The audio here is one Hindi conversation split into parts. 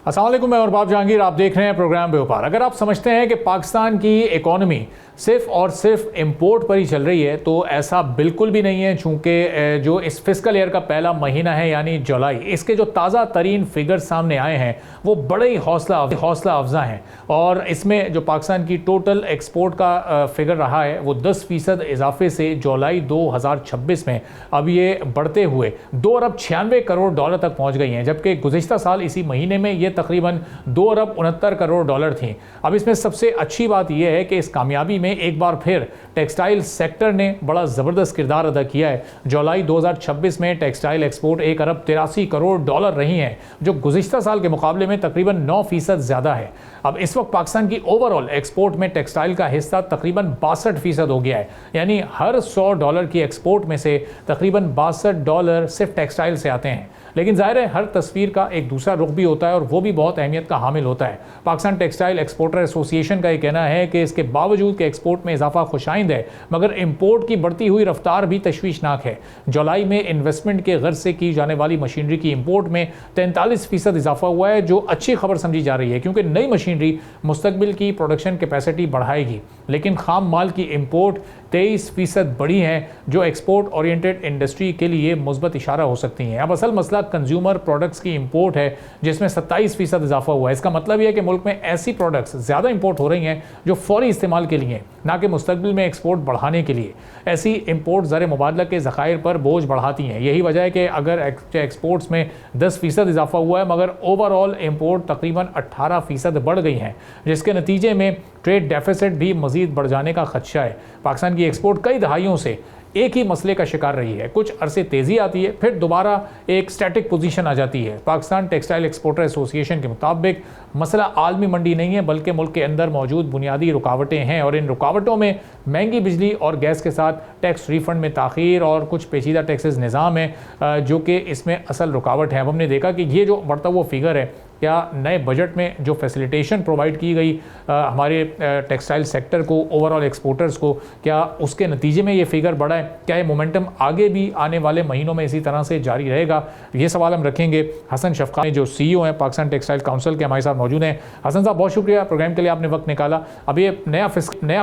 अस्सलाम वालेकुम, मैं और बाब जहांगीर, आप देख रहे हैं प्रोग्राम व्यापार। अगर आप समझते हैं कि पाकिस्तान की इकॉनमी सिर्फ और सिर्फ इंपोर्ट पर ही चल रही है तो ऐसा बिल्कुल भी नहीं है। चूँकि जो इस फिस्कल ईयर का पहला महीना है यानी जुलाई, इसके जो ताज़ा तरीन फिगर्स सामने आए हैं वो बड़े ही हौसला अफजा हैं। और इसमें जो पाकिस्तान की टोटल एक्सपोर्ट का फिगर रहा है वो 10% इजाफे से जुलाई 2026 में अब ये बढ़ते हुए 2 अरब 96 करोड़ डॉलर तक पहुँच गई हैं, जबकि गुज़िश्ता साल इसी महीने में ये तकरीबन 2 अरब 69 करोड़ डॉलर थी। अब इसमें सबसे अच्छी बात यह है कि इस कामयाबी में एक बार फिर टेक्सटाइल सेक्टर ने बड़ा ज़बरदस्त किरदार अदा किया है। जुलाई 2026 में टेक्सटाइल एक्सपोर्ट 1 अरब 83 करोड़ डॉलर रही हैं, जो गुज़िश्ता साल के मुकाबले में तकरीबन 9% ज़्यादा है। अब इस वक्त पाकिस्तान की ओवरऑल एक्सपोर्ट में टेक्सटाइल का हिस्सा तकरीबन 62% हो गया है, यानी हर $100 की एक्सपोर्ट में से तकरीबन $62 सिर्फ टेक्सटाइल से आते हैं। लेकिन ज़ाहिर है हर तस्वीर का एक दूसरा रुख भी होता है और वो भी बहुत अहमियत का हामिल होता है। पाकिस्तान टेक्सटाइल एक्सपोर्टर एसोसिएशन का ये कहना है कि इसके बावजूद कि एक्सपोर्ट में इजाफा खुशाइंद है, मगर इंपोर्ट की बढ़ती हुई रफ्तार भी तशवीशनाक है। जुलाई में इन्वेस्टमेंट के गर्ज से की जाने वाली मशीनरी की इंपोर्ट में 43% इजाफा हुआ है, जो अच्छी खबर समझी जा रही है, क्योंकि नई मशीनरी मुस्तकबिल की प्रोडक्शन कैपेसिटी बढ़ाएगी। लेकिन खाम माल की इंपोर्ट 23% बढ़ी है, जो एक्सपोर्ट ओरिएंटेड इंडस्ट्री के लिए मुस्बत इशारा हो सकती हैं। अब असल मसला कंज्यूमर प्रोडक्ट्स की इंपोर्ट है, जिसमें 27% इजाफा हुआ है। इसका मतलब यह है कि मुल्क में ऐसी प्रोडक्ट्स ज़्यादा इंपोर्ट हो रही हैं जो फौरी इस्तेमाल के लिए, ना कि मुस्तकबिल में एक्सपोर्ट बढ़ाने के लिए। ऐसी इंपोर्ट ज़र मुबादला के ज़खायर पर बोझ बढ़ाती हैं। यही वजह है कि अगर एक्सपोर्ट्स में 10% इजाफा हुआ है, मगर ओवरऑल इंपोर्ट तकरीबन 18% बढ़ गई हैं, जिसके नतीजे में ट्रेड डेफिसिट भी मज़ीद बढ़ जाने का खदशा है। पाकिस्तान की एक्सपोर्ट कई दहाइयों से एक ही मसले का शिकार रही है। कुछ अरसे तेज़ी आती है, फिर दोबारा एक स्टैटिक पोजीशन आ जाती है। पाकिस्तान टेक्सटाइल एक्सपोर्टर एसोसिएशन के मुताबिक मसला आलमी मंडी नहीं है, बल्कि मुल्क के अंदर मौजूद बुनियादी रुकावटें हैं, और इन रुकावटों में महंगी बिजली और गैस के साथ टैक्स रिफंड में ताख़ीर और कुछ पेचीदा टैक्सेस निज़ाम है, जो कि इसमें असल रुकावट है। अब हमने देखा कि ये जो बढ़ता हुआ फिगर है, क्या नए बजट में जो फैसिलिटेशन प्रोवाइड की गई हमारे टेक्सटाइल सेक्टर को, ओवरऑल एक्सपोर्टर्स को, क्या उसके नतीजे में ये फिगर बढ़ा है? क्या ये मोमेंटम आगे भी आने वाले महीनों में इसी तरह से जारी रहेगा? ये सवाल हम रखेंगे हसन शफकात जो CEO हैं पाकिस्तान टेक्सटाइल काउंसिल के, हमारे साथ मौजूद हैं। हसन साहब, बहुत शुक्रिया प्रोग्राम के लिए, आपने वक्त निकाला। अब ये नया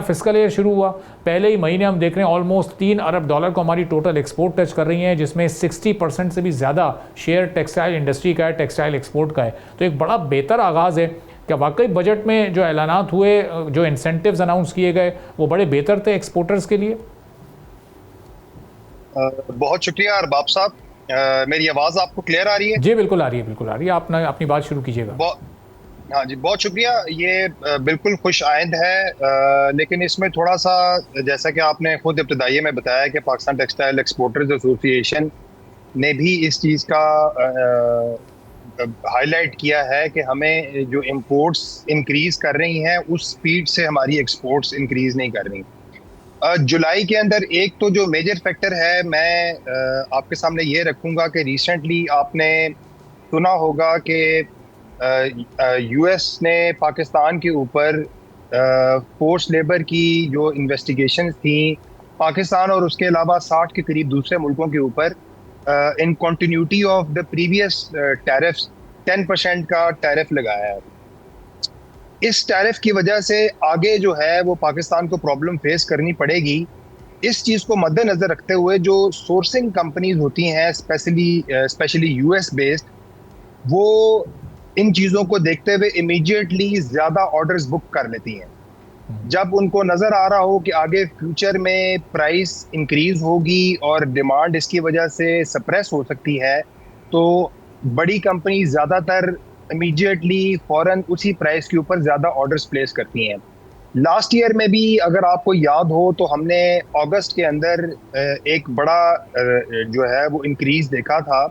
फिस्कल ईयर शुरू हुआ, पहले ही महीने हम देख रहे हैं ऑलमोस्ट $3 अरब को हमारी टोटल एक्सपोर्ट टच कर रही हैं, जिसमें 60% से भी ज़्यादा शेयर टेक्सटाइल इंडस्ट्री का है, टेक्सटाइल एक्सपोर्ट का है। तो एक बड़ा बेहतर आगाज़ है। क्या वाकई बजट में जो ऐलानात हुए, जो इंसेंटिव्स अनाउंस किए गए, वो बड़े बेहतर थे एक्सपोर्टर्स के लिए? बहुत शुक्रिया अरबाब साहब। मेरी आवाज़ आपको क्लियर आ रही है? जी बिल्कुल आ रही है, बिल्कुल आ रही है। आप अपनी बात शुरू कीजिएगा। हाँ जी, बहुत शुक्रिया। ये बिल्कुल खुश आइंद है, लेकिन इसमें थोड़ा सा, जैसा कि आपने खुद इब्तिदाइये में बताया कि पाकिस्तान टेक्सटाइल एक्सपोर्टर्स एसोसिएशन ने भी इस चीज़ का हाईलाइट किया है कि हमें जो इंपोर्ट्स इंक्रीज कर रही हैं उस स्पीड से हमारी एक्सपोर्ट्स इंक्रीज नहीं कर रही। जुलाई के अंदर एक तो जो मेजर फैक्टर है, मैं आपके सामने ये रखूंगा कि रिसेंटली आपने सुना होगा कि US ने पाकिस्तान के ऊपर फोर्स लेबर की जो इन्वेस्टिगेशंस थी, पाकिस्तान और उसके अलावा 60 के करीब दूसरे मुल्कों के ऊपर in continuity of the previous tariffs 10% का टैरिफ लगाया है। इस टैरिफ की वजह से आगे जो है वो पाकिस्तान को प्रॉब्लम फेस करनी पड़ेगी। इस चीज़ को मद्देनज़र रखते हुए जो सोर्सिंग कंपनीज होती हैं, स्पेशली US बेस्ड, वो इन चीज़ों को देखते हुए इमीडिएटली ज़्यादा ऑर्डर्स बुक कर लेती हैं। जब उनको नज़र आ रहा हो कि आगे फ्यूचर में प्राइस इंक्रीज होगी और डिमांड इसकी वजह से सप्रेस हो सकती है, तो बड़ी कंपनी ज़्यादातर इमीडिएटली फ़ौरन उसी प्राइस के ऊपर ज़्यादा ऑर्डर्स प्लेस करती हैं। लास्ट ईयर में भी अगर आपको याद हो तो हमने अगस्त के अंदर एक बड़ा जो है वो इंक्रीज देखा था,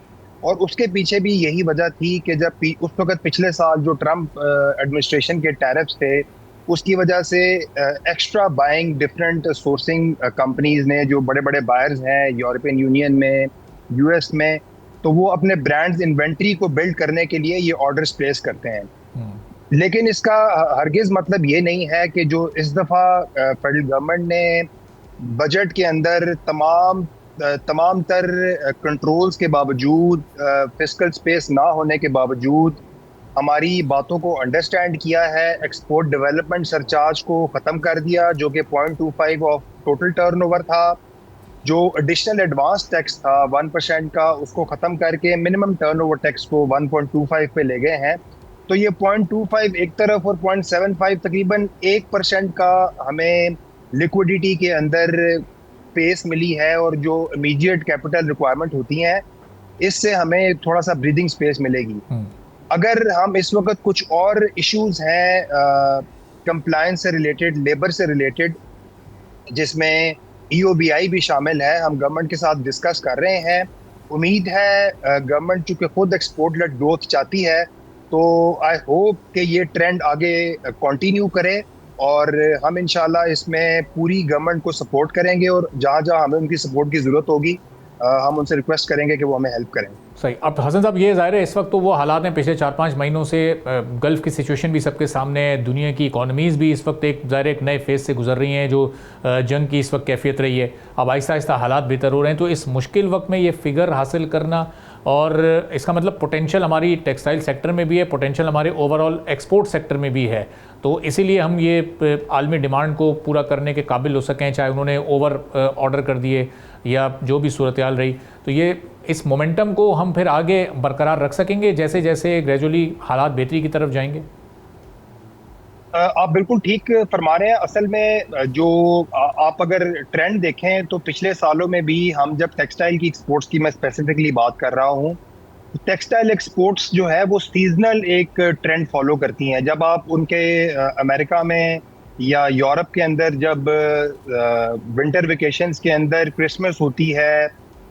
और उसके पीछे भी यही वजह थी कि जब उस वक्त पिछले साल जो ट्रंप एडमिनिस्ट्रेशन के टैरिफ्स थे, उसकी वजह से extra buying different sourcing companies ने, जो बड़े बड़े बायर्स हैं यूरोपियन यूनियन में, US में, तो वो अपने ब्रांड्स इन्वेंट्री को बिल्ड करने के लिए ये ऑर्डर्स प्लेस करते हैं। लेकिन इसका हरगिज़ मतलब ये नहीं है कि जो इस दफ़ा फेडरल गवर्नमेंट ने बजट के अंदर तमाम तर कंट्रोल्स के बावजूद, फिस्कल स्पेस ना होने के बावजूद, हमारी बातों को अंडरस्टैंड किया है, एक्सपोर्ट डेवलपमेंट सरचार्ज को ख़त्म कर दिया जो कि 0.25 ऑफ टोटल टर्नओवर था। जो एडिशनल एडवांस टैक्स था 1% का, उसको ख़त्म करके मिनिमम टर्नओवर टैक्स को 1.25 पे ले गए हैं। तो ये 0.25 एक तरफ और 0.75 तकरीबन 1% का हमें लिक्विडिटी के अंदर स्पेस मिली है, और जो इमीडिएट कैपिटल रिक्वायरमेंट होती हैं इससे हमें थोड़ा सा ब्रीदिंग स्पेस मिलेगी। अगर हम इस वक्त कुछ और इश्यूज हैं कंप्लायंस से रिलेटेड, लेबर से रिलेटेड, जिसमें EOBI भी शामिल है, हम गवर्नमेंट के साथ डिस्कस कर रहे हैं। उम्मीद है गवर्नमेंट चूंकि खुद एक्सपोर्ट लेड ग्रोथ चाहती है, तो आई होप कि ये ट्रेंड आगे कंटिन्यू करे, और हम इंशाल्लाह इसमें पूरी गवर्नमेंट को सपोर्ट करेंगे, और जहाँ जहाँ हमें उनकी सपोर्ट की ज़रूरत होगी हम उनसे रिक्वेस्ट करेंगे कि वो हमें हेल्प करें। सही। अब हसन साहब, ये ज़ाहिर है इस वक्त तो वो हालात हैं, पिछले 4-5 महीनों से गल्फ़ की सिचुएशन भी सबके सामने है, दुनिया की इकॉनमीज़ भी इस वक्त एक ज़ाहिर एक नए फेज़ से गुजर रही हैं, जो जंग की इस वक्त कैफियत रही है। अब आहिस्ता आहिस्ता हालात बेहतर हो रहे हैं, तो इस मुश्किल वक्त में ये फ़िगर हासिल करना, और इसका मतलब पोटेंशियल हमारी टेक्सटाइल सेक्टर में भी है, पोटेंशियल हमारे ओवरऑल एक्सपोर्ट सेक्टर में भी है, तो इसीलिए हम ये आलमी डिमांड को पूरा करने के काबिल हो सकें, चाहे उन्होंने ओवर ऑर्डर कर दिए या जो भी सूरत हाल रही, तो ये इस मोमेंटम को हम फिर आगे बरकरार रख सकेंगे जैसे जैसे ग्रेजुअली हालात बेहतरी की तरफ जाएंगे। आप बिल्कुल ठीक फरमा रहे हैं। असल में जो आप अगर ट्रेंड देखें तो पिछले सालों में भी हम जब टेक्सटाइल की एक्सपोर्ट्स की मैं स्पेसिफिकली बात कर रहा हूँ, टेक्सटाइल एक्सपोर्ट्स जो है वो सीजनल एक ट्रेंड फॉलो करती हैं। जब आप उनके अमेरिका में या यूरोप के अंदर जब विंटर वेकेशंस के अंदर क्रिसमस होती है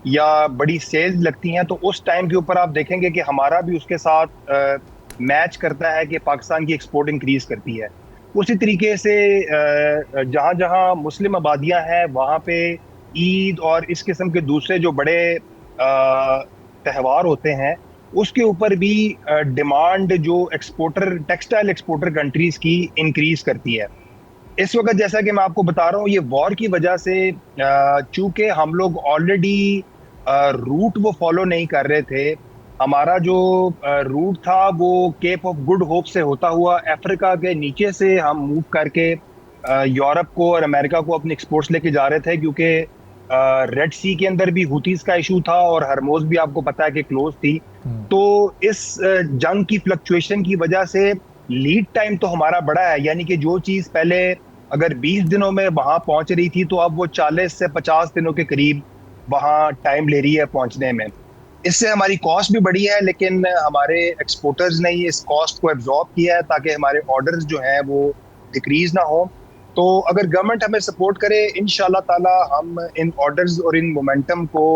या बड़ी सेल्स लगती हैं, तो उस टाइम के ऊपर आप देखेंगे कि हमारा भी उसके साथ मैच करता है कि पाकिस्तान की एक्सपोर्ट इंक्रीज करती है। उसी तरीके से जहाँ जहाँ मुस्लिम आबादियाँ हैं वहाँ पे ईद और इस किस्म के दूसरे जो बड़े त्यौहार होते हैं उसके ऊपर भी डिमांड जो एक्सपोर्टर टेक्सटाइल एक्सपोर्टर कंट्रीज की इंक्रीज करती है। इस वक्त जैसा कि मैं आपको बता रहा हूँ, ये वॉर की वजह से चूंकि हम लोग ऑलरेडी रूट वो फॉलो नहीं कर रहे थे, हमारा जो रूट था वो केप ऑफ गुड होप से होता हुआ अफ्रीका के नीचे से हम मूव करके यूरोप को और अमेरिका को अपने एक्सपोर्ट्स लेके जा रहे थे, क्योंकि रेड सी के अंदर भी हुतीज का इशू था और हरमोज भी आपको पता है कि क्लोज थी। तो इस जंग की फ्लक्चुएशन की वजह से लीड टाइम तो हमारा बड़ा है, यानी कि जो चीज़ पहले अगर 20 दिनों में वहां पहुंच रही थी तो अब वो 40 से 50 दिनों के करीब वहां टाइम ले रही है पहुंचने में। इससे हमारी कॉस्ट भी बढ़ी है, लेकिन हमारे एक्सपोर्टर्स ने इस कॉस्ट को एब्जॉर्ब किया है ताकि हमारे ऑर्डर्स जो हैं वो डिक्रीज ना हो। तो अगर गवर्नमेंट हमें सपोर्ट करे, इंशाल्लाह ताला हम इन ऑर्डर्स और इन मोमेंटम को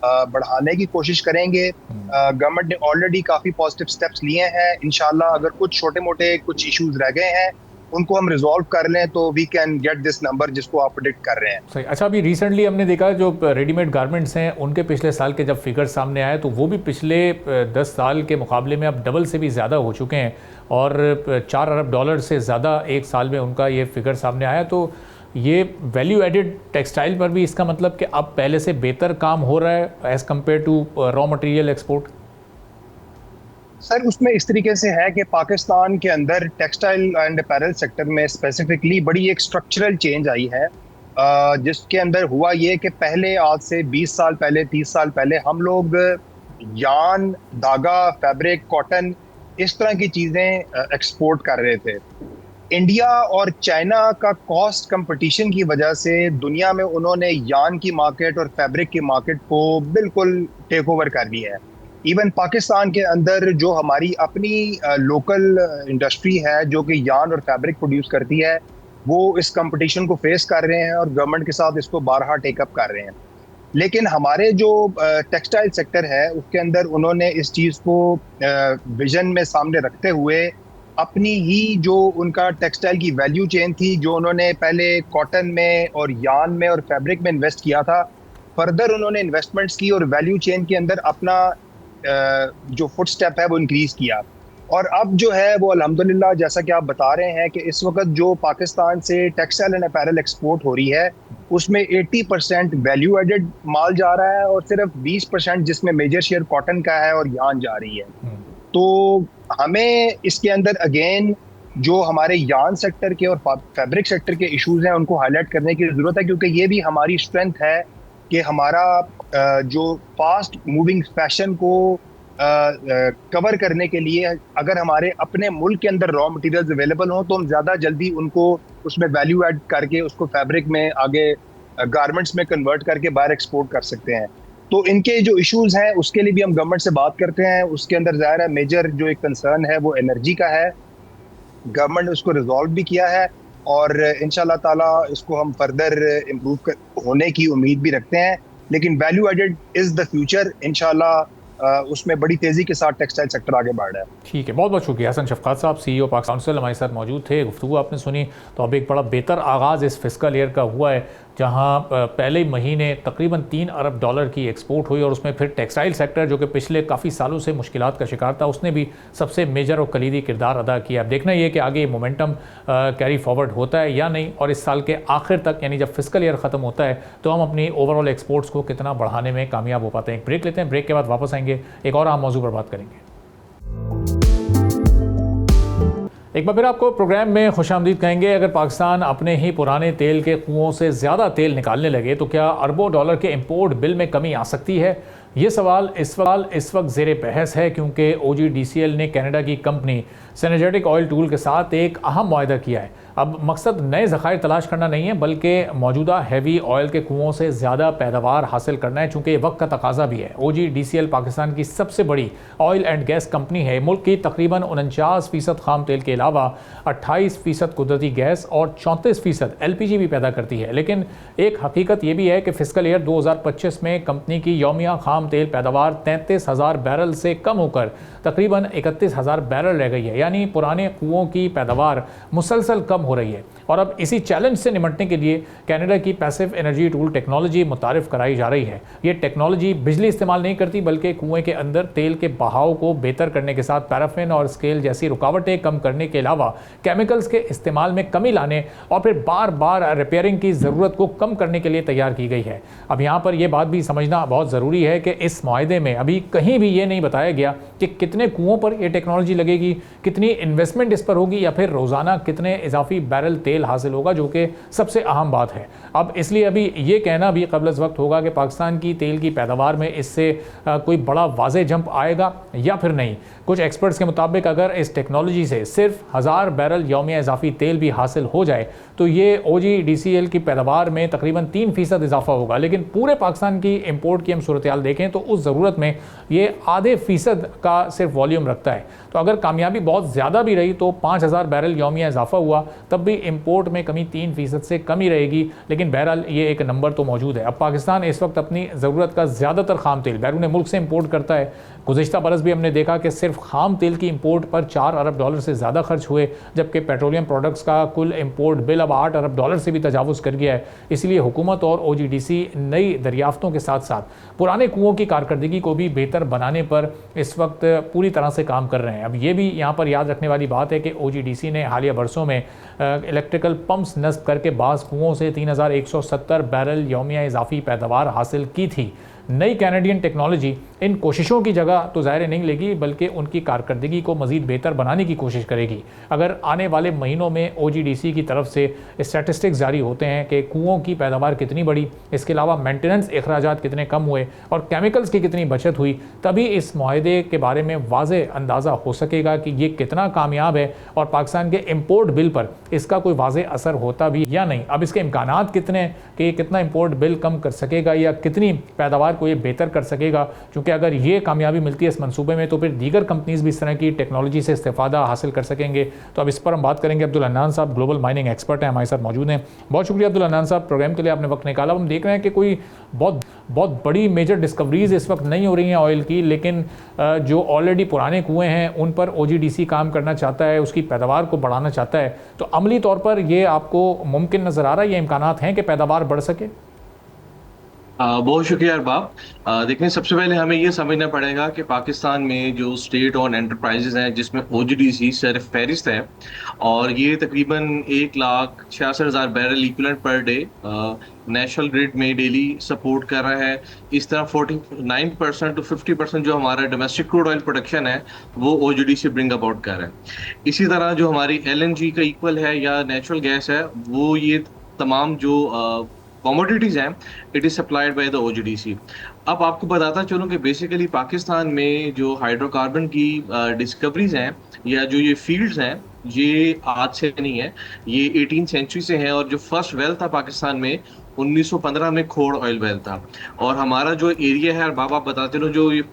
बढ़ाने की कोशिश करेंगे। गवर्नमेंट ने ऑलरेडी काफ़ी पॉजिटिव स्टेप्स लिए हैं। इंशाल्लाह अगर कुछ छोटे मोटे कुछ इश्यूज रह गए हैं उनको हम रिजॉल्व कर लें तो we can get this number जिसको आप प्रेडिक्ट कर रहे हैं। सही। अच्छा, अभी रिसेंटली हमने देखा जो रेडीमेड गारमेंट्स हैं उनके पिछले साल के जब फिगर्स सामने आए तो वो भी पिछले 10 साल के मुकाबले में अब डबल से भी ज़्यादा हो चुके हैं, और $4 अरब से ज़्यादा एक साल में उनका ये फिगर सामने आया। तो ये वैल्यू एडेड टेक्सटाइल पर भी इसका मतलब कि अब पहले से बेहतर काम हो रहा है as compare to raw material export? Sir, उसमें इस तरीके से है कि पाकिस्तान के अंदर टेक्सटाइल एंड अपैरल सेक्टर में स्पेसिफिकली बड़ी एक स्ट्रक्चरल चेंज आई है, जिसके अंदर हुआ ये कि पहले आज से 20 साल पहले 30 साल पहले हम लोग यान, धागा, फैब्रिक, कॉटन इस तरह की चीज़ें एक्सपोर्ट कर रहे थे। इंडिया और चाइना का कॉस्ट कंपटीशन की वजह से दुनिया में उन्होंने यान की मार्केट और फैब्रिक की मार्केट को बिल्कुल टेक ओवर कर लिया है। इवन पाकिस्तान के अंदर जो हमारी अपनी लोकल इंडस्ट्री है जो कि यान और फैब्रिक प्रोड्यूस करती है, वो इस कंपटीशन को फेस कर रहे हैं और गवर्नमेंट के साथ इसको बारहा टेकअप कर रहे हैं। लेकिन हमारे जो टेक्सटाइल सेक्टर है उसके अंदर उन्होंने इस चीज़ को विजन में सामने रखते हुए अपनी ही जो उनका टेक्सटाइल की वैल्यू चेन थी, जो उन्होंने पहले कॉटन में और यान में और फैब्रिक में इन्वेस्ट किया था, फर्दर उन्होंने इन्वेस्टमेंट्स की और वैल्यू चेन के अंदर अपना जो फुट स्टेप है वो इंक्रीज किया। और अब जो है वो अल्हम्दुलिल्लाह जैसा कि आप बता रहे हैं कि इस वक्त जो पाकिस्तान से टेक्सटाइल एंड अपैरल एक्सपोर्ट हो रही है उसमें 80% वैल्यू एडेड माल जा रहा है और सिर्फ 20% जिसमें मेजर शेयर कॉटन का है और यान जा रही है। तो हमें इसके अंदर अगेन जो हमारे यार्न सेक्टर के और फैब्रिक सेक्टर के इश्यूज हैं उनको हाईलाइट करने की ज़रूरत है, क्योंकि ये भी हमारी स्ट्रेंथ है कि हमारा जो फास्ट मूविंग फैशन को कवर करने के लिए अगर हमारे अपने मुल्क के अंदर रॉ मटेरियल्स अवेलेबल हों तो हम ज़्यादा जल्दी उनको उसमें वैल्यू ऐड करके उसको फैब्रिक में आगे गारमेंट्स में कन्वर्ट करके बाहर एक्सपोर्ट कर सकते हैं। तो इनके जो इश्यूज हैं उसके लिए भी हम गवर्नमेंट से बात करते हैं। उसके अंदर ज़ाहिर है मेजर जो एक कंसर्न है वो एनर्जी का है। गवर्नमेंट ने उसको रिजॉल्व भी किया है और इंशाल्लाह ताला इसको हम फर्दर इम्प्रूव होने की उम्मीद भी रखते हैं। लेकिन value added is the future इंशाल्लाह, उसमें बड़ी तेजी के साथ टेक्सटाइल सेक्टर आगे बढ़ रहा है। ठीक है, बहुत बहुत शुक्रिया। हसन शफकात साहब, CEO पाक काउंसिल, हमारे साथ मौजूद थे, गुफ्तगू आपने सुनी। तो अब एक बड़ा बेहतर आगाज़ इस फिस्कल ईयर का हुआ है, जहां पहले महीने तकरीबन $3 अरब की एक्सपोर्ट हुई और उसमें फिर टेक्सटाइल सेक्टर जो कि पिछले काफ़ी सालों से मुश्किलात का शिकार था, उसने भी सबसे मेजर और कलीदी किरदार अदा किया। अब देखना ये कि आगे मोमेंटम कैरी फॉरवर्ड होता है या नहीं, और इस साल के आखिर तक यानी जब फिस्कल ईयर ख़त्म होता है तो हम अपनी ओवरऑल एक्सपोर्ट्स को कितना बढ़ाने में कामयाब हो पाते हैं। एक ब्रेक लेते हैं, ब्रेक के बाद वापस आएंगे, एक और अहम मौजू पर बात करेंगे। एक बार फिर आपको प्रोग्राम में खुशामदीद कहेंगे। अगर पाकिस्तान अपने ही पुराने तेल के कुओं से ज़्यादा तेल निकालने लगे तो क्या अरबों डॉलर के इंपोर्ट बिल में कमी आ सकती है? ये सवाल इस वक्त ज़ेर बहस है, क्योंकि OGDCL ने कनाडा की कंपनी सिनर्जेटिक ऑयल टूल के साथ एक अहम मुआहदा किया है। अब मकसद नए ज़खायर तलाश करना नहीं है, बल्कि मौजूदा हैवी ऑयल के कुओं से ज़्यादा पैदावार हासिल करना है, चूँकि वक्त का तकाजा भी है। OGDCL पाकिस्तान की सबसे बड़ी ऑयल एंड गैस कंपनी है। मुल्क की तकरीबन 49% खाम तेल के अलावा 28% कुदरती गैस और 34% LPG भी पैदा करती है। लेकिन एक हकीकत यह भी है कि फिस्कल ईयर 2025 में कंपनी की यौमिया खाम तेल पैदावार 33,000 बैरल से कम होकर तकरीबन 31,000 बैरल रह गई है, यानी पुराने कुओं की पैदावार मुसलसल कम हो रही है। और अब इसी चैलेंज से निपटने के लिए कनाडा की पैसिव एनर्जी टूल टेक्नोलॉजी मुतारिफ कराई जा रही है। ये टेक्नोलॉजी बिजली इस्तेमाल नहीं करती, बल्कि कुएं के अंदर तेल के बहाव को बेहतर करने के साथ पैराफिन और स्केल जैसी रुकावटें कम करने के अलावा केमिकल्स के इस्तेमाल में कमी लाने और फिर बार बार रिपेयरिंग की ज़रूरत को कम करने के लिए तैयार की गई है। अब यहाँ पर यह बात भी समझना बहुत ज़रूरी है कि इस मुआहदे में अभी कहीं भी ये नहीं बताया गया कि कितने कुओं पर यह टेक्नोलॉजी लगेगी, कितनी इन्वेस्टमेंट इस पर होगी, या फिर रोज़ाना कितने इजाफी बैरल तेल हासिल होगा, जो कि सबसे अहम बात है। अब इसलिए अभी ये कहना भी क़ब्ल वक्त होगा कि पाकिस्तान की तेल की पैदावार में इससे कोई बड़ा वाज़े जंप आएगा या फिर नहीं। कुछ एक्सपर्ट्स के मुताबिक अगर इस टेक्नोलॉजी से सिर्फ 1000 बैरल यौमिया इजाफी तेल भी हासिल हो जाए तो ये OGDCL की पैदावार में तकरीबन 3% इजाफा होगा। लेकिन पूरे पाकिस्तान की इंपोर्ट की हम सूरत हाल देखें तो उस ज़रूरत में ये आधे फीसद का सिर्फ वॉल्यूम रखता है। तो अगर कामयाबी बहुत ज़्यादा भी रही तो 5000 बैरल यौमिया इजाफा हुआ, तब भी इंपोर्ट में कमी 3% से कम ही रहेगी। लेकिन बहरहाल ये एक नंबर तो मौजूद है। अब पाकिस्तान इस वक्त अपनी ज़रूरत का ज़्यादातर खाम तेल बैरून मुल्क से इंपोर्ट करता है। गुज़िश्ता बरस भी हमने देखा कि सिर्फ खाम तेल की इंपोर्ट पर $4 अरब से ज़्यादा खर्च हुए, जबकि पेट्रोलियम प्रोडक्ट्स का कुल इंपोर्ट बिल अब $8 अरब से भी तजावुज़ कर गया है। इसलिए हुकूमत और OGDC नई दरियाफ्तों के साथ साथ पुराने कुओं की कारकर्दगी को भी बेहतर बनाने पर इस वक्त पूरी तरह से काम कर रहे हैं। अब ये भी यहाँ पर याद रखने वाली बात है कि OGDC ने हालिया बरसों में इलेक्ट्रिकल पंप्स नस्ब करके बाज़ कुओं से 3170 बैरल यौमिया इजाफी पैदावार हासिल की थी। नई कैनेडियन टेक्नोलॉजी इन कोशिशों की जगह तो ज़ाहिर नहीं लेगी, बल्कि उनकी कारकर्दगी को मज़ीद बेहतर बनाने की कोशिश करेगी। अगर आने वाले महीनों में OGDC की तरफ से स्टैटिस्टिक्स जारी होते हैं कि कुओं की पैदावार कितनी बढ़ी, इसके अलावा मेंटेनेंस अखराजात कितने कम हुए और केमिकल्स की कितनी बचत हुई, तभी इस मुआहदे के बारे में वाज़े अंदाज़ा हो सकेगा कि ये कितना कामयाब है और पाकिस्तान के इम्पोर्ट बिल पर इसका कोई वाज़े असर होता भी या नहीं। अब इसके इम्कानात कितने कि ये कितना इम्पोर्ट बिल कम कर सकेगा या कितनी पैदावार को ये बेहतर कर सकेगा, क्योंकि अगर ये कामयाबी मिलती है इस मंसूबे में तो फिर दीगर कंपनीज भी इस तरह की टेक्नोलॉजी से इस्तेफादा हासिल कर सकेंगे। तो अब इस पर हम बात करेंगे। अब्दुल हन्नान साहब ग्लोबल माइनिंग एक्सपर्ट हैं, हमारे साथ मौजूद हैं। बहुत शुक्रिया अब्दुल हन्नान साहब, प्रोग्राम के लिए आपने वक्त निकाला। हम देख रहे हैं कि कोई बहुत बड़ी मेजर डिस्कवरीज इस वक्त नहीं हो रही हैं ऑयल की, लेकिन जो ऑलरेडी पुराने कुएँ हैं उन पर OGDC काम करना चाहता है, उसकी पैदावार को बढ़ाना चाहता है। तो अमली तौर पर ये आपको मुमकिन नज़र आ रहा है, ये इम्कानात हैं कि पैदावार बढ़ सके? बहुत शुक्रिया अरबाब। देखिए, सबसे पहले हमें ये समझना पड़ेगा कि पाकिस्तान में जो स्टेट ओन एंटरप्राइजेज हैं जिसमें ओजीडीसी सिर्फ फहरिस्त है, और ये तकरीबन 1,66,000 barrel equivalent per day national grid में डेली सपोर्ट कर रहा है। इस तरह 49% टू 50% जो हमारा डोमेस्टिक क्रूड ऑयल प्रोडक्शन है वो ओजीडीसी ब्रिंग अबाउट कर रहा है। इसी तरह जो हमारी एलएनजी का इक्वल है या नेचुरल गैस है, वो ये तमाम जो कमोडिटीज हैं, it is supplied by the OGDC. अब आपको बताता चलूं कि बेसिकली पाकिस्तान में जो हाइड्रोकार्बन की डिस्कवरीज हैं या जो ये फील्ड्स हैं, ये आज से नहीं है, ये 18 सेंचुरी से हैं। और जो फर्स्ट वेल था पाकिस्तान में 1915 में खोड़ ऑयल वेल था। और हमारा जो एरिया है, बाबा बताते रहो, जो ये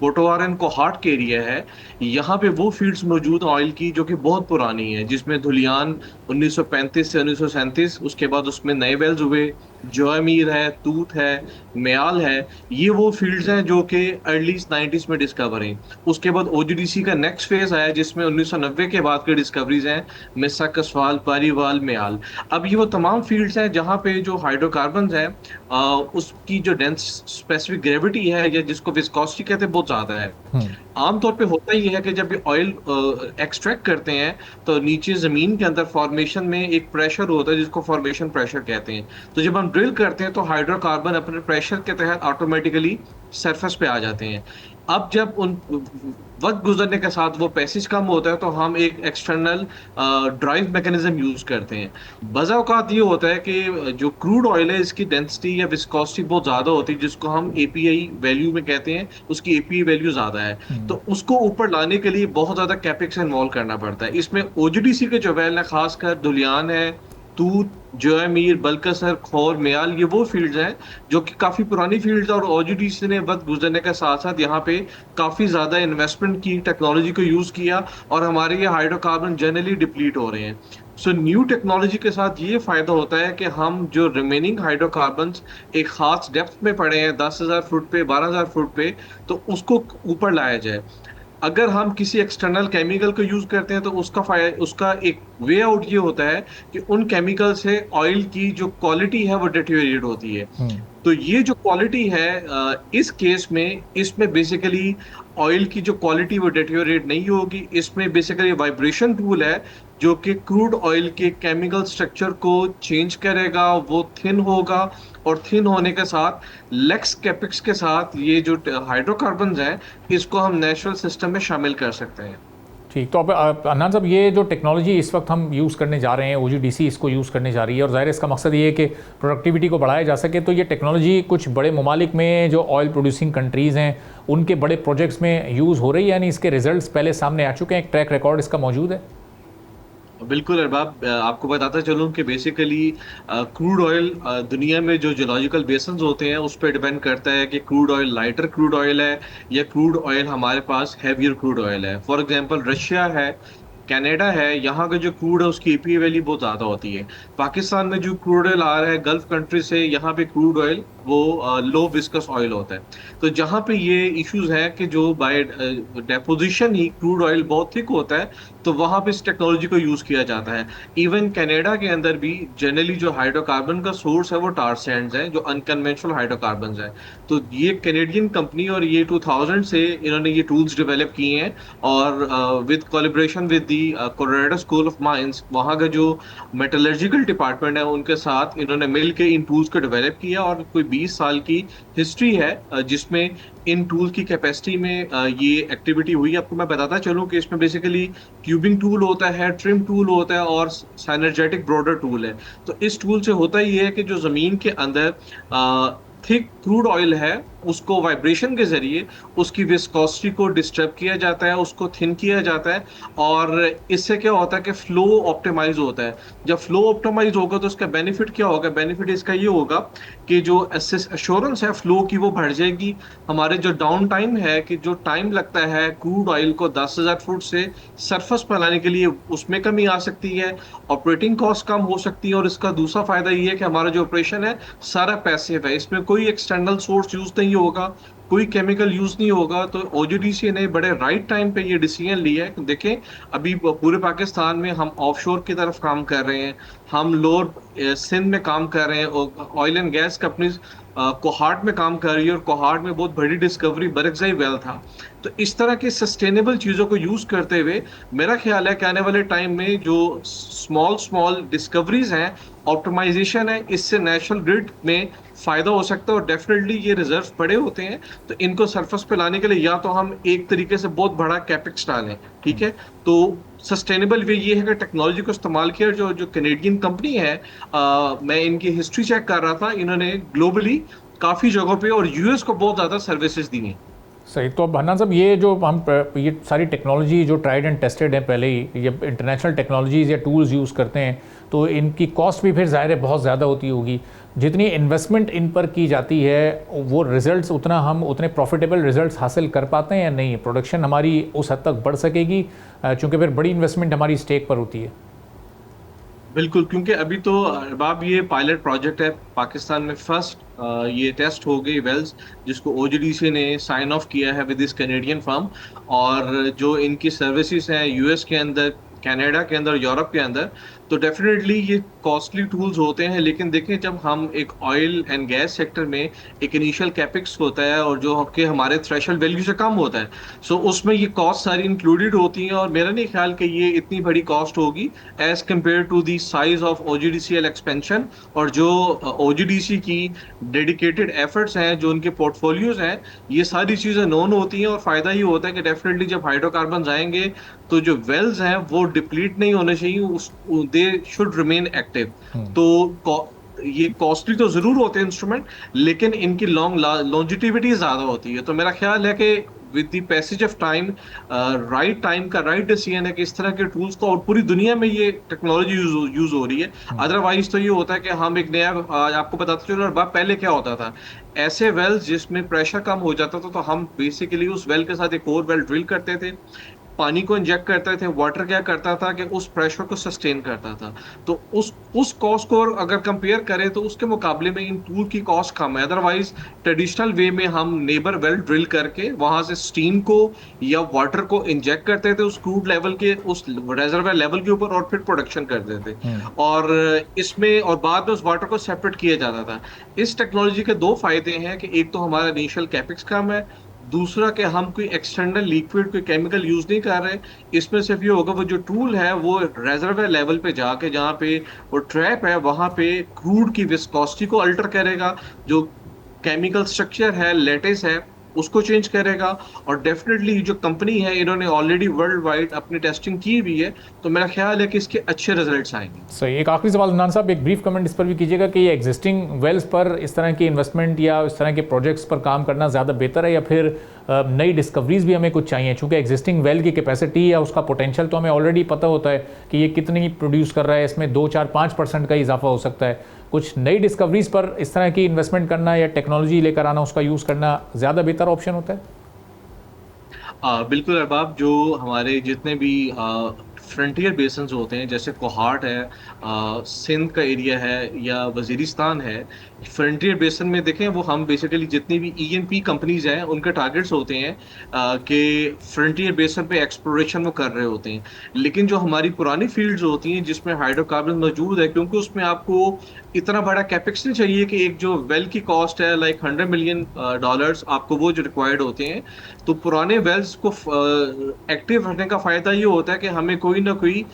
पोटोवार एंड कोहाट के एरिया है, यहाँ पे वो फील्ड्स मौजूद हैं ऑयल की जो कि बहुत पुरानी है, जिसमें धुलियान 1935 से 1937, उसके बाद उसमें नए वेल्स हुए, जॉयमीर है, तूत है, म्याल है। ये वो फील्ड्स हैं जो कि अर्ली 90s में डिस्कवर हैं। उसके बाद ओजीडीसी का नेक्स्ट फेज आया जिसमें 1990 के बाद की डिस्कवरीज हैं, मिस्सा, कसवाल, पारीवाल, म्याल। अब ये वो तमाम फील्ड्स हैं जहाँ पे जो हाइड्रोकार्बन है उसकी जो डेंस स्पेसिफिक ग्रेविटी है या जिसको विस्कोसिटी कहते हैं बहुत ज्यादा है। हम्म। आमतौर पे होता ही है कि जब ये ऑयल एक्सट्रैक्ट करते हैं तो नीचे जमीन के अंदर फॉर्मेशन में एक प्रेशर होता है जिसको फॉर्मेशन प्रेशर कहते हैं। तो जब हम ड्रिल करते हैं तो हाइड्रोकार्बन अपने प्रेशर के तहत ऑटोमेटिकली सरफेस पे आ जाते हैं। अब जब उन वक्त गुजरने के साथ वो पैसेज कम होता है तो हम एक एक्सटर्नल ड्राइव मैकेनिज्म यूज करते हैं। बज़ा औक़ात ये होता है कि जो क्रूड ऑयल है इसकी डेंसिटी या विस्कोसिटी बहुत ज्यादा होती है, जिसको हम एपीआई वैल्यू में कहते हैं, उसकी एपीआई वैल्यू ज्यादा है। हम्म। तो उसको ऊपर लाने के लिए बहुत ज्यादा कैपेक्स इन्वॉल्व करना पड़ता है। इसमें ओजीडीसी के जो वेल है, खासकर धुलियान है, तूत, जोएमीर, बलकसर, खौर, म्याल, ये वो फील्ड्स हैं जो कि काफी पुरानी फील्ड्स हैं। और ओजीडीसी ने वक्त गुजरने के साथ साथ यहाँ पे काफी ज्यादा इन्वेस्टमेंट की, टेक्नोलॉजी को यूज किया, और हमारे ये हाइड्रोकार्बन जनरली डिप्लीट हो रहे हैं। सो न्यू टेक्नोलॉजी के साथ ये फायदा होता है कि हम जो रिमेनिंग हाइड्रोकार्बन्स एक खास डेप्थ में पड़े हैं, 10,000 फुट पे, 12,000 फुट पे, तो उसको ऊपर लाया जाए। अगर हम किसी एक्सटर्नल केमिकल को यूज करते हैं तो उसका एक वे आउट ये होता है कि उन केमिकल से ऑयल की जो क्वालिटी है वो डिटेरियोरेट होती है। हम्म। तो ये जो क्वालिटी है इस केस में, इसमें बेसिकली ऑयल की जो क्वालिटी वो डिटेरियोरेट नहीं होगी। इसमें बेसिकली वाइब्रेशन टूल है जो कि क्रूड ऑयल के केमिकल स्ट्रक्चर को चेंज करेगा, वो थिन होगा, और थिन होने के साथ लेक्स कैपेक्स के साथ ये जो हाइड्रोकार्बन हैं इसको हम नेचुरल सिस्टम में शामिल कर सकते हैं। ठीक। तो अब अदनान साहब, ये जो टेक्नोलॉजी इस वक्त हम यूज़ करने जा रहे हैं, ओजीडीसी इसको यूज़ करने जा रही है, और ज़ाहिर इसका मकसद ये है कि प्रोडक्टिविटी को बढ़ाया जा सके। तो ये टेक्नोलॉजी कुछ बड़े ममालिक में जो ऑयल प्रोड्यूसिंग कंट्रीज़ हैं उनके बड़े प्रोजेक्ट्स में यूज़ हो रही है, यानी इसके रिजल्ट्स पहले सामने आ चुके हैं, एक ट्रैक रिकॉर्ड इसका मौजूद है? बिल्कुल अरबाब, आपको बताता चलूं कि बेसिकली क्रूड ऑयल दुनिया में जो जियोलॉजिकल बेसन्स होते हैं उस पर डिपेंड करता है कि crude oil lighter crude oil है या क्रूड ऑयल हमारे पास हैवियर क्रूड ऑयल है। फॉर एग्जांपल रशिया है, कनाडा है, यहाँ का जो क्रूड है उसकी एपीए वैल्यू बहुत ज्यादा होती है। पाकिस्तान में जो क्रूड ऑयल आ रहा है गल्फ कंट्री से, यहाँ पे क्रूड ऑयल वो लो विस्कस ऑयल होता है। तो जहाँ पे ये इश्यूज हैं कि जो बाय डेपोजिशन ही क्रूड ऑयल बहुत थिक होता है, तो वहां पे इस टेक्नोलॉजी को यूज किया जाता है। इवन कनाडा के अंदर भी जनरली जो हाइड्रोकार्बन का सोर्स है वो टार सैंड्स हैं, जो अनकन्वेंशनल हाइड्रोकार्बन है। तो ये कैनेडियन कंपनी, और ये 2000 से इन्होंने ये टूल्स डेवलप किए हैं, और with collaboration with the Colorado school of mines, वहाँ का जो मेटलर्जिकल डिपार्टमेंट है उनके साथ इन्होंने मिल के इन टूल्स को डेवलप किया। और कोई 20 साल की हिस्ट्री है जिसमें इन टूल की कैपेसिटी में ये एक्टिविटी हुई। आपको मैं बताता चलूं कि इसमें बेसिकली ट्यूबिंग टूल होता है, ट्रिम टूल होता है, और साइनर्जेटिक ब्रोडर टूल है। तो इस टूल से होता ही है कि जो जमीन के अंदर थिक क्रूड ऑयल है उसको वाइब्रेशन के जरिए उसकी विस्कोसिटी को डिस्टर्ब किया जाता है, उसको थिन किया जाता है, और इससे क्या होता है कि फ्लो ऑप्टिमाइज होता है। जब फ्लो ऑप्टिमाइज होगा तो उसका बेनिफिट क्या होगा? बेनिफिट इसका ये होगा कि जो एश्योरेंस है फ्लो की वो बढ़ जाएगी। हमारे जो डाउन टाइम है, कि जो टाइम लगता है क्रूड ऑयल को 10,000 फुट से सरफेस पर लाने के लिए, उसमें कमी आ सकती है, ऑपरेटिंग कॉस्ट कम हो सकती है। और इसका दूसरा फायदा ये है कि हमारा जो ऑपरेशन है सारा पैसिव है, इसमें कोई एक्सटर्नल सोर्स यूज नहीं होगा, कोई केमिकल यूज नहीं होगा। तो ओजीडीसी ने बड़े राइट टाइम पे ये डिसीजन लिया है। देखें, अभी पूरे पाकिस्तान में हम ऑफशोर की तरफ काम कर रहे हैं, हम लोअर सिंध में काम कर रहे हैं, oil and gas companies cohort में काम कर रही है और कोहार्ट में बहुत बड़ी डिस्कवरी बरगज़ई वेल था। तो इस तरह की सस्टेनेबल चीज़ों को यूज़ करते हुए मेरा ख्याल है कि आने वाले टाइम में जो स्मॉल स्मॉल डिस्कवरीज हैं, ऑप्टिमाइजेशन है, इससे नेशनल ग्रिड में फ़ायदा हो सकता है और डेफिनेटली ये रिजर्व पड़े होते हैं, तो इनको सरफेस पे लाने के लिए या तो हम एक तरीके से बहुत बड़ा कैपेक्स डालें, ठीक है? तो सस्टेनेबल वे ये है कि टेक्नोलॉजी को इस्तेमाल किया। जो जो कैनेडियन कंपनी है, मैं इनकी हिस्ट्री चेक कर रहा था, इन्होंने ग्लोबली काफ़ी जगहों पे और यूएस को बहुत ज़्यादा सर्विसेज दी हैं। सही। तो अब हन्नान साहब, ये जो हम ये सारी टेक्नोलॉजी जो ट्राइड एंड टेस्टेड है पहले ही, ये इंटरनेशनल टेक्नोलॉजीज़ या टूल्स यूज़ करते हैं, तो इनकी कॉस्ट भी फिर ज़ाहिर है बहुत ज़्यादा होती होगी। जितनी इन्वेस्टमेंट इन पर की जाती है वो रिजल्ट्स उतने प्रॉफिटेबल रिजल्ट्स हासिल कर पाते हैं या नहीं? प्रोडक्शन हमारी उस हद तक बढ़ सकेगी चूँकि फिर बड़ी इन्वेस्टमेंट हमारी स्टेक पर होती है? बिल्कुल, क्योंकि अभी तो अरबाब ये पायलट प्रोजेक्ट है पाकिस्तान में। फर्स्ट ये टेस्ट हो गई वेल्स, जिसको ओजीडीसी ने साइन ऑफ किया है विद दिस कैनेडियन फर्म। और जो इनकी सर्विसेज हैं यूएस के अंदर, कनाडा के अंदर, यूरोप के अंदर, तो डेफिनेटली ये कॉस्टली टूल्स होते हैं। लेकिन देखें, जब हम एक ऑयल एंड गैस सेक्टर में एक इनिशियल कैपेक्स होता है और जो कि हमारे थ्रेशोल्ड वैल्यू से कम होता है, सो उसमें ये कॉस्ट सारी इंक्लूडेड होती हैं। और मेरा नहीं ख्याल कि ये इतनी बड़ी कॉस्ट होगी as compare to the size of OGDCL expansion. और जो ओजीडीसी की डेडिकेटेड एफर्ट्स हैं, जो उनके पोर्टफोलियोज हैं, ये सारी चीज़ें नोन होती हैं। और फ़ायदा ये होता है कि डेफिनेटली जब हाइड्रोकार्बन आएंगे तो जो वेल्स हैं वो डिप्लीट नहीं होने चाहिए, दे शुड रिमेन एक्टिव। तो ये कॉस्टली तो जरूर होते हैं इंस्ट्रूमेंट, लेकिन इनकी लॉन्जिटिविटी ज्यादा होती है। तो मेरा ख्याल है कि with the passage of time, right time का राइट डिसीजन है कि इस तरह के टूल्स को, और पूरी दुनिया में ये टेक्नोलॉजी यूज हो रही है। अदरवाइज तो ये होता है कि हम एक नया, आपको बताते चलो पहले क्या होता था, ऐसे वेल्स जिसमें प्रेशर कम हो जाता था तो हम बेसिकली उस वेल के साथ एक और वेल ड्रिल करते थे, पानी को इंजेक्ट करते थे। वाटर क्या करता था कि उस प्रेशर को सस्टेन करता था। तो उस कॉस्ट को अगर कंपेयर करें तो उसके मुकाबले में इन टूल की कॉस्ट कम है। अदरवाइज ट्रेडिशनल वे में हम नेबर वेल ड्रिल करके वहां से स्टीम को या वाटर को इंजेक्ट करते थे उस क्रूड लेवल के, उस रेजर्वर लेवल के ऊपर, और फिर प्रोडक्शन करते थे। और इसमें और बाद में उस वाटर को सेपरेट किया जाता था। इस टेक्नोलॉजी के दो फायदे हैं कि एक तो हमारा इनिशियल कैपेक्स कम है, दूसरा कि हम कोई एक्सटर्नल लिक्विड, कोई केमिकल यूज नहीं कर रहे। इसमें सिर्फ ये होगा, वो जो टूल है वो रेजर्वर लेवल पे जाके, जहाँ पे वो ट्रैप है वहां पे क्रूड की विस्कोसिटी को अल्टर करेगा, जो केमिकल स्ट्रक्चर है, लेटिस है, उसको चेंज करेगा। और डेफिनेटली जो कंपनी है, इन्होंने ऑलरेडी वर्ल्ड वाइड अपनी टेस्टिंग की भी है, तो मेरा ख्याल है कि इसके अच्छे रिजल्ट्स आएंगे। सही। एक आखिरी सवाल हन्नान साहब, एक ब्रीफ कमेंट इस पर भी कीजिएगा कि ये एग्जिस्टिंग वेल्स पर इस तरह की इन्वेस्टमेंट या इस तरह के प्रोजेक्ट्स पर काम करना ज़्यादा बेहतर है, या फिर नई डिस्कवरीज भी हमें कुछ चाहिए? चूँकि एग्जिस्टिंग वेल की कैपेसिटी या उसका पोटेंशियल तो हमें ऑलरेडी पता होता है कि ये कितनी प्रोड्यूस कर रहा है, इसमें 2, 4, 5% का इजाफा हो सकता है। कुछ नई डिस्कवरीज पर इस तरह की इन्वेस्टमेंट करना या टेक्नोलॉजी लेकर आना, उसका यूज़ करना ज़्यादा बेहतर ऑप्शन होता है? बिल्कुल अरबाब, जो हमारे जितने भी फ्रंटियर बेसन होते हैं, जैसे कोहार्ट है, सिंध का एरिया है, या वजीरिस्तान है, फ्रंटियर बेसन में देखें, वो हम बेसिकली जितनी भी ईएनपी कंपनीज हैं उनके टारगेट्स होते हैं कि फ्रंटियर बेसन पे एक्सप्लोरेशन वो कर रहे होते हैं। लेकिन जो हमारी पुरानी फील्ड्स होती हैं जिसमें हाइड्रोकार्बन मौजूद है, क्योंकि उसमें आपको इतना बड़ा कैपेक्स नहीं चाहिए कि एक जो वेल की कॉस्ट है लाइक $100 मिलियन, आपको वो जो रिक्वायर्ड होते हैं। तो पुराने वेल्स को एक्टिव रखने का फायदा ये होता है कि हमें कोई ना कोई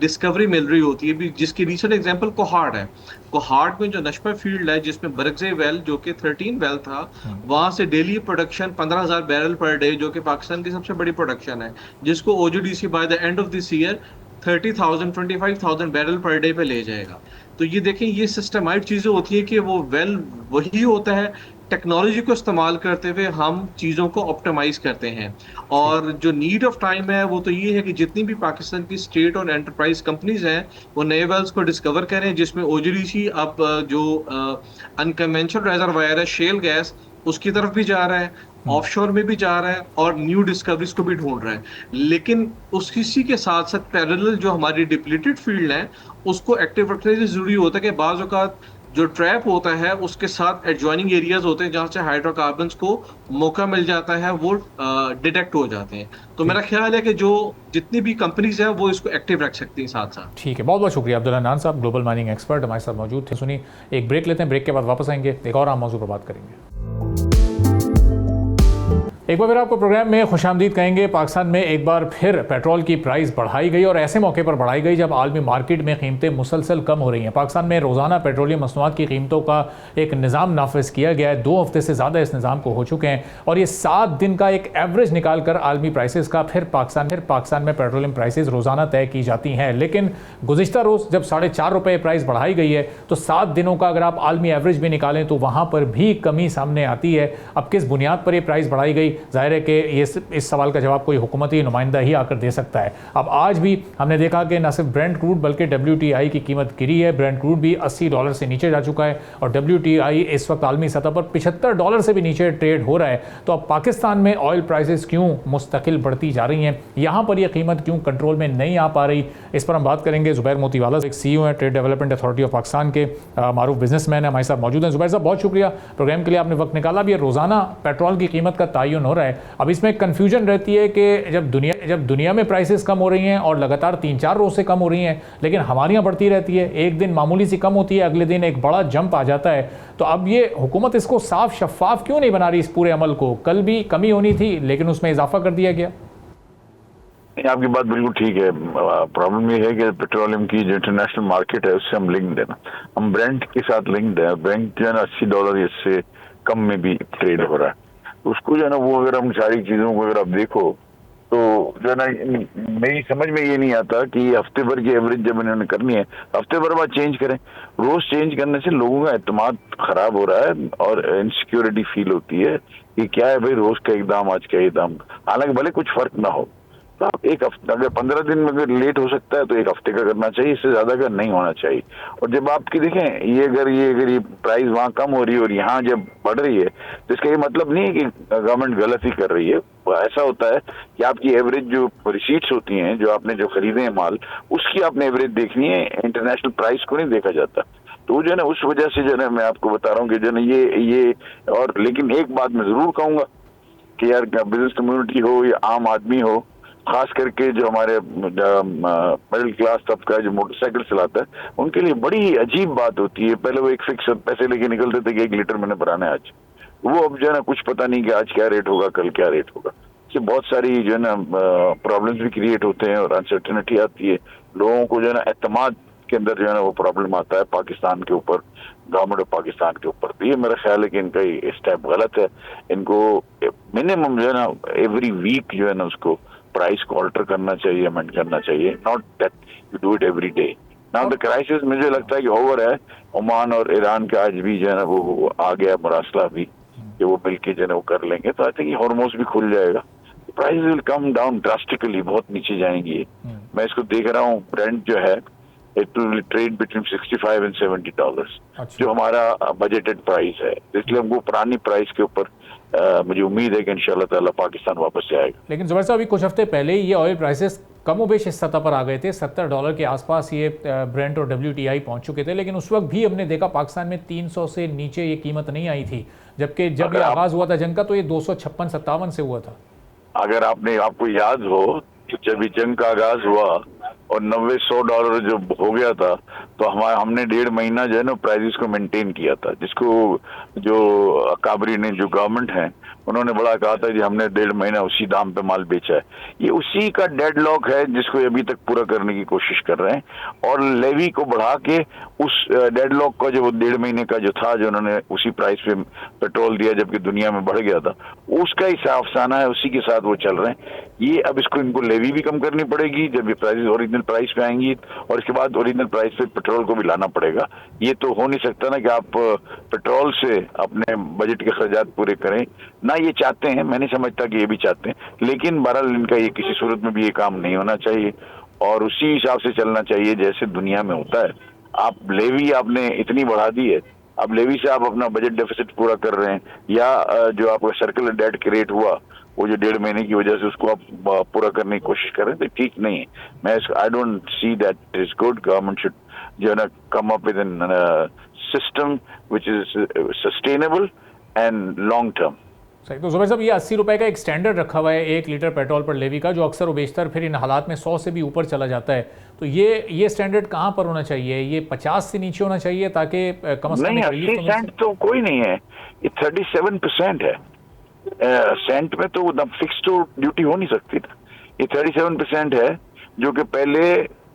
डिस्कवरी मिल रही होती है। जिसकी रीसेंट एग्जांपल कोहार्ट है। कोहार्ट में जो नशपा फील्ड है, जिसमें बरगज़ई वेल जो कि 13 वेल था, वहां से daily production 15,000 barrel per day, जो कि पाकिस्तान की सबसे बड़ी प्रोडक्शन है, जिसको OGDC by the end of this year 30,000 25,000 barrel per day पे ले जाएगा। तो ये देखें, ये सिस्टमाइट चीजें होती है कि वो वेल वही होता है, टेक्नोलॉजी को इस्तेमाल करते हुए हम चीज़ों को ऑप्टिमाइज करते हैं। और जो नीड ऑफ टाइम है वो तो ये है कि जितनी भी पाकिस्तान की स्टेट और एंटरप्राइज कंपनीज हैं वो नए वेल्स को डिस्कवर करें, जिसमें ओजीडीसी अब जो अनकन्वेंशनल रिजर्वायर है, शेल गैस, उसकी तरफ भी जा रहा है, ऑफशोर में भी जा रहा है, और न्यू डिस्कवरीज को भी ढूंढ रहा है। लेकिन इसी के साथ साथ पैरेलल जो हमारी डिप्लीटेड फील्ड है उसको एक्टिव रखने से जरूरी होता है कि बाज़ औक़ात जो ट्रैप होता है उसके साथ एडजॉइनिंग एरियाज होते हैं जहां से हाइड्रोकार्बन्स को मौका मिल जाता है, वो डिटेक्ट हो जाते हैं। तो मेरा ख्याल है कि जो जितनी भी कंपनीज हैं वो इसको एक्टिव रख सकती हैं साथ साथ। ठीक है, बहुत बहुत शुक्रिया अब्दुल्ला नान साहब, ग्लोबल माइनिंग एक्सपर्ट हमारे साथ मौजूद थे। सुनिए, एक ब्रेक लेते हैं, ब्रेक के बाद वापस आएंगे, एक और आम मौजूद पर बात करेंगे। एक बार फिर आपको प्रोग्राम में खुशामदीद कहेंगे। पाकिस्तान में एक बार फिर पेट्रोल की प्राइस बढ़ाई गई और ऐसे मौके पर बढ़ाई गई जब आलमी मार्केट में कीमतें मुसलसल कम हो रही हैं। पाकिस्तान में रोज़ाना पेट्रोलियम मसनूआत की कीमतों का एक निज़ाम नाफिज किया गया है। 2 हफ्ते से ज़्यादा इस निज़ाम को हो चुके हैं और ये 7 दिन का एक एवरेज निकाल कर आलमी प्राइसेस का फिर पाकिस्तान में पेट्रोलियम प्राइसेस रोज़ाना तय की जाती हैं। लेकिन गुज़िश्ता रोज़ जब 4.5 रुपये प्राइस बढ़ाई गई है तो 7 दिनों का अगर आप आलमी एवरेज भी निकालें तो वहाँ पर भी कमी सामने आती है। अब किस बुनियाद पर ये प्राइस बढ़ाई गई, जाहिर है कि इस सवाल का जवाब कोई हुकूमती नुमाइंदा ही आकर दे सकता है। अब आज भी हमने देखा कि न सिर्फ ब्रेंट क्रूड बल्कि WTI की कीमत गिरी है। ब्रेंट क्रूड भी $80 से नीचे जा चुका है और WTI इस वक्त आलमी सतह पर $75 से भी नीचे ट्रेड हो रहा है। तो अब पाकिस्तान में ऑयल प्राइसेस क्यों मुस्तकिल बढ़ती जा रही हैं, यहाँ पर यह कीमत क्यों कंट्रोल में नहीं आ पा रही, इस पर हम बात करेंगे। जुबैर मोतीवाला एक CEO हैं trade development authority of Pakistan के, मारूफ बिजनेसमैन है, हमारे साथ मौजूद हैं। जुबैर साहब बहुत शुक्रिया प्रोग्राम के लिए, आपने वक्त निकाला। अब ये रोज़ाना पेट्रोल की कीमत का तयन हो रहा है। अब इसमें कन्फ्यूजन रहती है कि जब दुनिया में प्राइसेस कम हो रही हैं और लगातार 3-4 रोज से कम हो रही हैं, लेकिन हमारे यहाँ बढ़ती रहती है। एक दिन मामूली सी कम होती है, अगले दिन एक बड़ा जंप आ जाता है। तो अब ये हुकूमत इसको साफ शफाफ क्यों नहीं बना रही इस पूरे अमल को? कल भी कमी होनी थी लेकिन उसमें इजाफा कर दिया गया। आपकी बात बिल्कुल ठीक है। प्रॉब्लम ये है कि पेट्रोलियम की जो इंटरनेशनल मार्केट है उससे हम लिंक्ड है ना, हम ब्रेंट के साथ लिंक्ड है। ब्रेंट जो है ना $80 इससे कम में भी ट्रेड हो रहा है। उसको जो है ना, वो अगर हम सारी चीजों को अगर आप देखो तो जो है ना, मेरी समझ में ये नहीं आता कि हफ्ते भर की एवरेज जब इन्होंने करनी है हफ्ते भर बाद चेंज करें। रोज चेंज करने से लोगों का एतमाद खराब हो रहा है और इनसिक्योरिटी फील होती है कि क्या है भाई, रोज का एक दाम आज का एक दाम, हालांकि भले कुछ फर्क ना हो। तो आप एक हफ्ता, अगर 15 दिन में अगर लेट हो सकता है तो एक हफ्ते का करना चाहिए, इससे ज्यादा का नहीं होना चाहिए। और जब आपकी देखें ये अगर ये प्राइस वहां कम हो रही है और यहाँ जब बढ़ रही है तो इसका ये मतलब नहीं है कि गवर्नमेंट गलत ही कर रही है। ऐसा होता है कि आपकी एवरेज जो रिसीट्स होती हैं, जो आपने जो खरीदे हैं माल, उसकी आपने एवरेज देखनी है, इंटरनेशनल प्राइस को नहीं देखा जाता। तो जो है ना, उस वजह से जो है मैं आपको बता रहा हूँ कि जो है ये और लेकिन एक बात मैं जरूर कहूंगा कि यार बिजनेस कम्युनिटी हो या आम आदमी हो, खास करके जो हमारे मिडिल क्लास तबका जो मोटरसाइकिल चलाता है, उनके लिए बड़ी अजीब बात होती है। पहले वो एक फिक्स पैसे लेके निकलते थे कि 1 लीटर मैंने भराना है आज, वो अब जो है ना कुछ पता नहीं कि आज क्या रेट होगा, कल क्या रेट होगा। इससे बहुत सारी जो है ना प्रॉब्लम्स भी क्रिएट होते हैं और अनसर्टेनिटी आती है। लोगों को जो है ना एतमाद के अंदर जो है ना वो प्रॉब्लम आता है पाकिस्तान के ऊपर, गवर्नमेंट ऑफ पाकिस्तान के ऊपर। तो ये मेरा ख्याल है कि इनका ये स्टेप गलत है। इनको मिनिमम जो है ना एवरी वीक जो है ना उसको प्राइस को ऑल्टर करना चाहिए, अमेंड करना चाहिए, not that you do it every day. Now the crisis मुझे लगता है कि ओवर है। ओमान और ईरान का आज भी जो है ना वो आ गया मरासला भी कि वो मिलके जो है वो कर लेंगे, तो आई थिंक हॉर्मोन्स भी खुल जाएगा, price will come down drastically, बहुत नीचे जाएंगी। मैं इसको देख रहा हूँ, ब्रेंट जो है it will trade between $65 and $70, जो हमारा बजटेड प्राइस है। इसलिए हमको पुरानी प्राइस के ऊपर मुझे उम्मीद है कि इंशाल्लाह ताला पाकिस्तान वापस से आएगा। लेकिन जुबैर साहब, अभी कुछ हफ्ते पहले ही ये ऑयल प्राइसेस कमोबेश इस सतह पर आ गए थे, $70 के आसपास ये ब्रेंट और WTI पहुंच चुके थे, लेकिन उस वक्त भी हमने देखा पाकिस्तान में 300 से नीचे ये कीमत नहीं आई थी, जबकि जब ये आगाज हुआ था जंग का तो ये 256-57 से हुआ था। अगर आपको याद हो कि जब ये जंग का आगाज हुआ और $90-100 जो हो गया था, तो हमने 1.5 महीना जो है ना प्राइसेस को मेंटेन किया था, जिसको जो काबरी ने, जो गवर्नमेंट है, उन्होंने बड़ा कहा था कि हमने 1.5 महीना उसी दाम पे माल बेचा है। ये उसी का डेडलॉक है जिसको अभी तक पूरा करने की कोशिश कर रहे हैं और लेवी को बढ़ा के उस डेडलॉक का जो 1.5 महीने का जो था, जो उन्होंने उसी प्राइस पे पेट्रोल दिया जबकि दुनिया में बढ़ गया था, उसका ही अफसाना है, उसी के साथ वो चल रहे हैं। ये अब इसको इनको लेवी भी कम करनी पड़ेगी जब ये प्राइस ओरिजिनल प्राइस पे आएंगी, और इसके बाद ओरिजिनल प्राइस पे पेट्रोल को भी लाना पड़ेगा। ये तो हो नहीं सकता ना कि आप पेट्रोल से अपने बजट के खर्चात पूरे करें ना। ये चाहते हैं, मैं नहीं समझता कि ये भी चाहते हैं, लेकिन बहरहाल इनका ये किसी सूरत में भी ये काम नहीं होना चाहिए और उसी हिसाब से चलना चाहिए जैसे दुनिया में होता है। आप लेवी आपने इतनी बढ़ा दी है, अब लेवी से आप अपना बजट डेफिसिट पूरा कर रहे हैं, या जो आपका सर्कुलर डेट क्रिएट हुआ वो जो 1.5 महीने की वजह से उसको आप पूरा करने की कोशिश कर रहे हैं, तो ठीक नहीं है। मैं I don't see that is good. Government should जो है ना come up with an system which is sustainable and long term. सही। तो जुबैर साहब, ये 80 रुपए का एक स्टैंडर्ड रखा हुआ है 1 लीटर पेट्रोल पर लेवी का, जो अक्सर वो बेशतर फिर इन हालात में 100 से भी ऊपर चला जाता है। तो ये स्टैंडर्ड कहाँ पर होना चाहिए? ये 50 से नीचे होना चाहिए ताकि कम से कम नहीं, 80 सेंट तो कोई नहीं है, ये 37% है। सेंट में तो फिक्स तो ड्यूटी हो नहीं सकती था। ये 37% है, जो कि पहले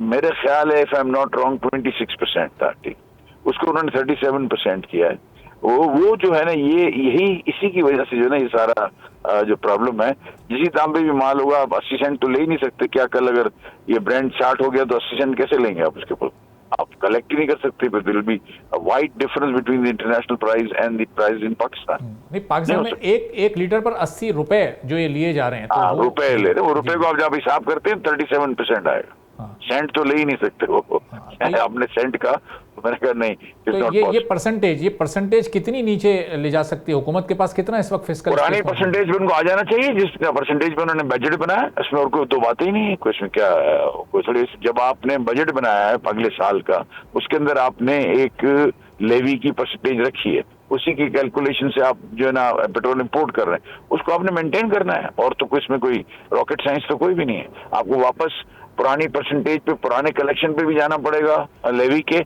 मेरे ख्याल है if I am not wrong 26% था, ठीक, उसको उन्होंने 37% किया है। वो जो है ना, यही इसी की वजह से जो है ना ये सारा जो प्रॉब्लम है। जिसी दाम पे भी माल होगा, आप 80 सेंट तो ले ही नहीं सकते। क्या कल अगर ये ब्रांड 60 हो गया तो 80 सेंट कैसे लेंगे आप उसके ऊपर? आप कलेक्ट ही नहीं कर सकते। फिर will be a wide difference between the international price and the price in Pakistan. नहीं, पाकिस्तान में एक लीटर पर 80 रुपए जो ये लिए जा रहे हैं, तो रुपए ले रहे, वो रुपए को आप जब हिसाब करते हैं 37% आएगा। सेंट तो ले ही नहीं सकते वो। अपने सेंट का मैंने कहा नहीं। तो ये परसेंटेज कितनी नीचे ले जा सकती है? हुकूमत के पास कितना इस वक्त फिस्कल? पुरानी परसेंटेज पे उनको आ जाना चाहिए, जिस परसेंटेज पे उन्होंने बजट बनाया, इसमें और कोई तो बात ही नहीं है। इसमें क्या कोई थोड़ी, जब आपने बजट बनाया है अगले साल का, उसके अंदर आपने एक लेवी की परसेंटेज रखी है, उसी की कैलकुलेशन से आप जो है ना पेट्रोल इंपोर्ट कर रहे हैं, उसको आपने मेंटेन करना है। और तो इसमें कोई रॉकेट साइंस तो कोई भी नहीं है। आपको वापस पुरानी परसेंटेज पे, पुराने कलेक्शन पे भी जाना पड़ेगा लेवी के,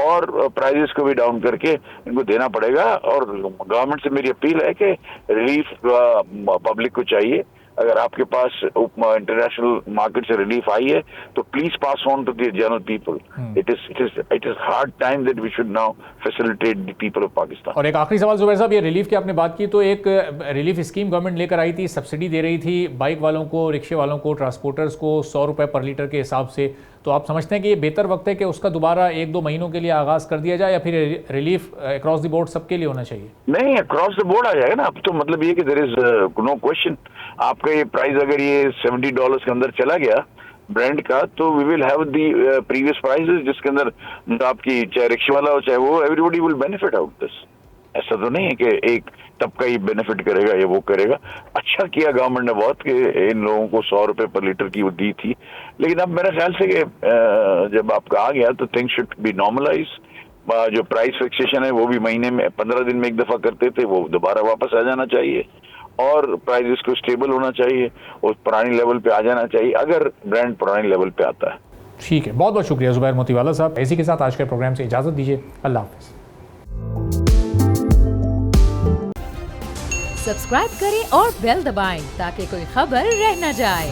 और प्राइजेस को भी डाउन करके इनको देना पड़ेगा। और गवर्नमेंट से मेरी अपील है कि रिलीफ पब्लिक को चाहिए। अगर आपके पास इंटरनेशनल मार्केट से रिलीफ आई है तो please pass on to the general people. It is hard time that we should now facilitate the people of Pakistan. और एक आखिरी सवाल जुबैर साहब, ये रिलीफ की आपने बात की, तो एक रिलीफ स्कीम गवर्नमेंट लेकर आई थी, सब्सिडी दे रही थी बाइक वालों को, रिक्शे वालों को, ट्रांसपोर्टर्स को 100 रुपये पर लीटर के हिसाब से। तो आप समझते हैं कि ये बेहतर वक्त है कि उसका दोबारा 1-2 महीनों के लिए आगाज कर दिया जाए, या फिर रिलीफ अक्रॉस द बोर्ड सबके लिए होना चाहिए? नहीं, अक्रॉस द बोर्ड आ जाएगा ना। अब तो मतलब ये कि देयर इज नो क्वेश्चन। आपका ये प्राइस अगर ये $70 के अंदर चला गया ब्रांड का, तो we will have the previous prices, जिसके अंदर आपकी चाहे रिक्शा वाला हो चाहे वो, everybody will benefit out this. ऐसा तो नहीं है कि एक तबका ही बेनिफिट करेगा या वो करेगा। अच्छा किया गवर्नमेंट ने बहुत कि इन लोगों को 100 रुपए पर लीटर की वो दी थी। लेकिन अब मेरे ख्याल से कि जब आपका आ गया तो थिंग्स शुड बी नॉर्मलाइज। जो प्राइस फिक्सेशन है वो भी महीने में 15 दिन में एक दफा करते थे, वो दोबारा वापस आ जाना चाहिए। और प्राइसेस को स्टेबल होना चाहिए, और पुरानी लेवल पे आ जाना चाहिए अगर ब्रांड पुरानी लेवल पे आता है। ठीक है, बहुत बहुत शुक्रिया जुबैर मोतीवाला साहब। इसी के साथ आज के प्रोग्राम से इजाज़त दीजिए। अल्लाह हाफ़िज़। सब्सक्राइब करें और बेल दबाएं ताकि कोई खबर रह न जाए।